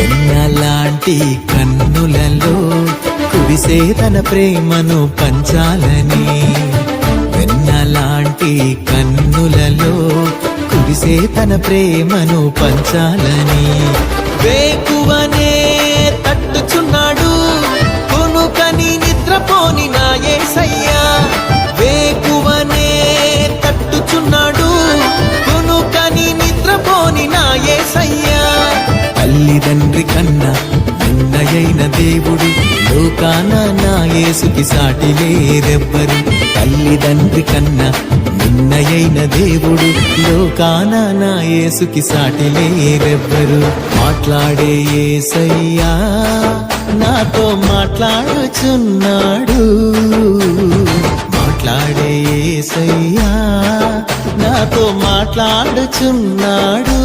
వెన్నలాంటి కన్నులలో కురిసే తన ప్రేమను పంచాలని, వెన్నలాంటి కన్నులలో కురిసే తన ప్రేమను పంచాలని, వేకువనే తట్టుచున్నాడు కొనుకని నిద్రపోని నా యేసయ్యా, వేకువనే తట్టుచున్నాడు కొనుకని నిద్రపోని నా యేసయ్యా. తల్లిదండ్రి కన్నా నిన్నయైన దేవుడు లోకాన నా యేసుకి సాటి లేరెవ్వరు, తల్లిదండ్రి కన్నా నిన్నయైన దేవుడు లోకాన నా యేసుకి సాటి లేరెవ్వరు. మాట్లాడే యేసయ్యా నాతో మాట్లాడుచున్నాడు, మాట్లాడే యేసయ్యా నాతో మాట్లాడుచున్నాడు.